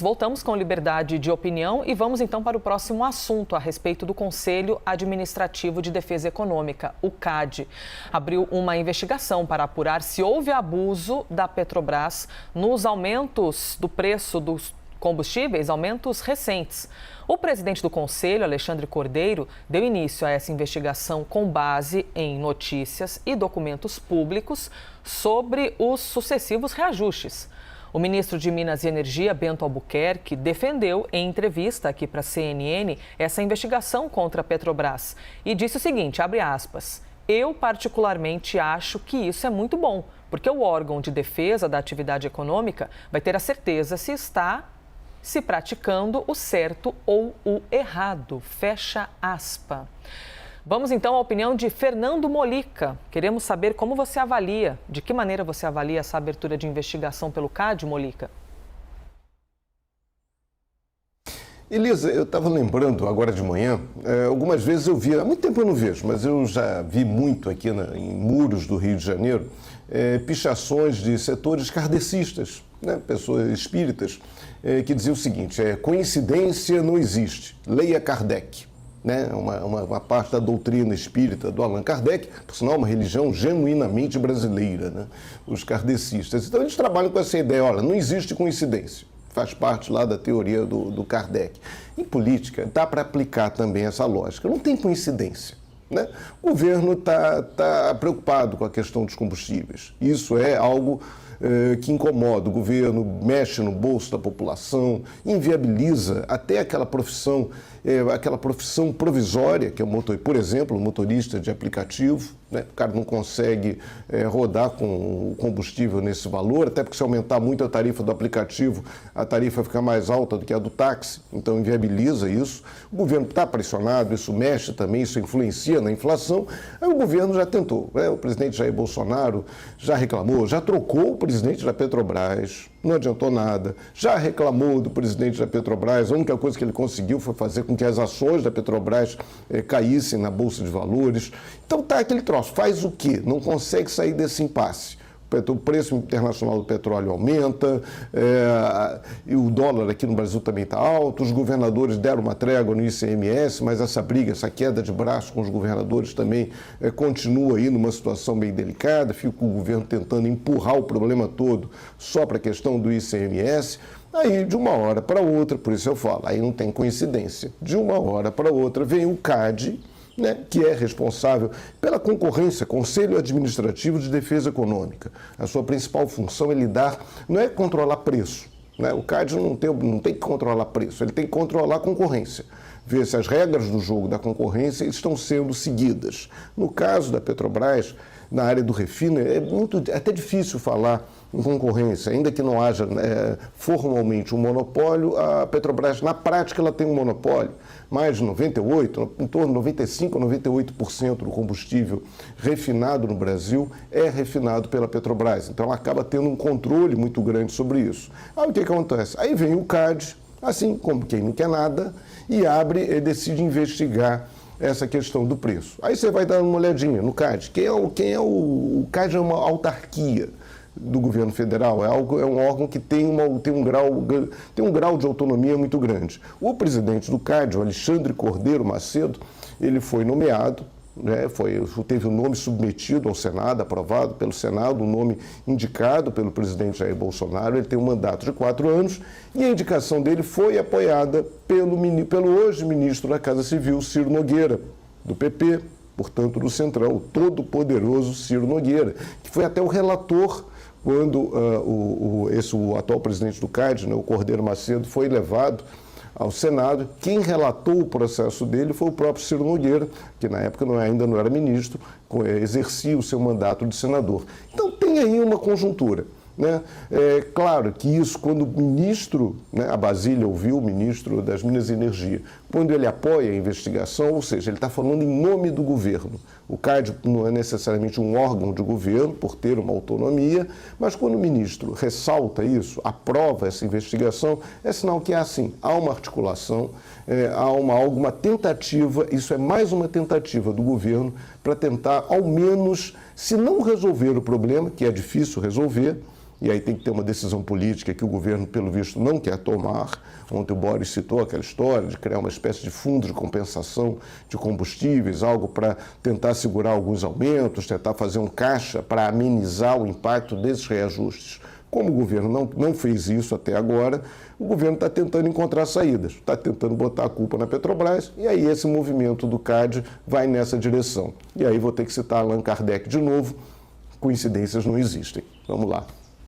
Voltamos com liberdade de opinião e vamos então para o próximo assunto a respeito do Conselho Administrativo de Defesa Econômica, o CAD. Abriu uma investigação para apurar se houve abuso da Petrobras nos aumentos do preço dos combustíveis, aumentos recentes. O presidente do Conselho, Alexandre Cordeiro, deu início a essa investigação com base em notícias e documentos públicos sobre os sucessivos reajustes. O ministro de Minas e Energia, Bento Albuquerque, defendeu em entrevista aqui para a CNN essa investigação contra a Petrobras e disse o seguinte, abre aspas, eu particularmente acho que isso é muito bom, porque o órgão de defesa da atividade econômica vai ter a certeza se está se praticando o certo ou o errado, fecha aspas. Vamos então à opinião de Fernando Molica. Queremos saber como você avalia, de que maneira você avalia essa abertura de investigação pelo CAD, Molica? Elisa, eu estava lembrando agora de manhã, algumas vezes eu vi, há muito tempo eu não vejo, mas eu já vi muito aqui em muros do Rio de Janeiro, pichações de setores kardecistas, né, pessoas espíritas, que diziam o seguinte, coincidência não existe, leia Kardec. Né, uma parte da doutrina espírita do Allan Kardec, por sinal, uma religião genuinamente brasileira, né, os kardecistas. Então, eles trabalham com essa ideia, olha, não existe coincidência, faz parte lá da teoria do Kardec. Em política, dá para aplicar também essa lógica, não tem coincidência. Né? O governo está preocupado com a questão dos combustíveis, isso é algo que incomoda, o governo mexe no bolso da população, inviabiliza até aquela profissão provisória, que é por exemplo, o motorista de aplicativo, né? O cara não consegue rodar com o combustível nesse valor, até porque se aumentar muito a tarifa do aplicativo, a tarifa fica mais alta do que a do táxi, então inviabiliza isso. O governo está pressionado, isso mexe também, isso influencia na inflação. Aí o governo já tentou, né? O presidente Jair Bolsonaro já reclamou, já trocou o presidente da Petrobras, não adiantou nada, já reclamou do presidente da Petrobras, a única coisa que ele conseguiu foi fazer com que as ações da Petrobras caíssem na Bolsa de Valores. Então tá aquele troço, faz o quê? Não consegue sair desse impasse. O preço internacional do petróleo aumenta, e o dólar aqui no Brasil também está alto, os governadores deram uma trégua no ICMS, mas essa briga, essa queda de braço com os governadores também continua aí numa situação bem delicada, fica o governo tentando empurrar o problema todo só para a questão do ICMS. Aí, de uma hora para outra, por isso eu falo, aí não tem coincidência, de uma hora para outra vem o CAD, né, que é responsável pela concorrência, Conselho Administrativo de Defesa Econômica. A sua principal função é lidar, não é controlar preço, né? O CAD não tem que controlar preço, ele tem que controlar a concorrência, ver se as regras do jogo da concorrência estão sendo seguidas. No caso da Petrobras, na área do refino, é até difícil falar em concorrência, ainda que não haja formalmente um monopólio, a Petrobras, na prática, ela tem um monopólio. Mais de 98%, em torno de 95% a 98% do combustível refinado no Brasil é refinado pela Petrobras. Então, ela acaba tendo um controle muito grande sobre isso. Aí, o que acontece? Aí vem o CAD, assim como quem não quer nada, e decide investigar essa questão do preço. Aí você vai dar uma olhadinha no CAD. O CAD é uma autarquia do governo federal, é um órgão que tem um grau de autonomia muito grande. O presidente do CAD, o Alexandre Cordeiro Macedo, ele foi nomeado, né, teve o nome submetido ao Senado, aprovado pelo Senado, um nome indicado pelo presidente Jair Bolsonaro, ele tem um mandato de 4 anos e a indicação dele foi apoiada pelo hoje ministro da Casa Civil, Ciro Nogueira, do PP, portanto do Centrão, o todo-poderoso Ciro Nogueira, que foi até o relator quando o atual presidente do CAD, né, o Cordeiro Macedo, foi levado ao Senado. Quem relatou o processo dele foi o próprio Ciro Nogueira, que na época ainda não era ministro, exercia o seu mandato de senador. Então tem aí uma conjuntura. Né? É claro que isso, quando o ministro, né, a Basília ouviu o ministro das Minas e Energia, quando ele apoia a investigação, ou seja, ele está falando em nome do governo. O CAD não é necessariamente um órgão de governo, por ter uma autonomia, mas quando o ministro ressalta isso, aprova essa investigação, é sinal que há uma articulação, há alguma tentativa, isso é mais uma tentativa do governo para tentar, ao menos, se não resolver o problema, que é difícil resolver, e aí tem que ter uma decisão política que o governo, pelo visto, não quer tomar. Ontem o Boris citou aquela história de criar uma espécie de fundo de compensação de combustíveis, algo para tentar segurar alguns aumentos, tentar fazer um caixa para amenizar o impacto desses reajustes. Como o governo não fez isso até agora, o governo está tentando encontrar saídas, está tentando botar a culpa na Petrobras, e aí esse movimento do CAD vai nessa direção. E aí vou ter que citar Allan Kardec de novo, coincidências não existem. Vamos lá.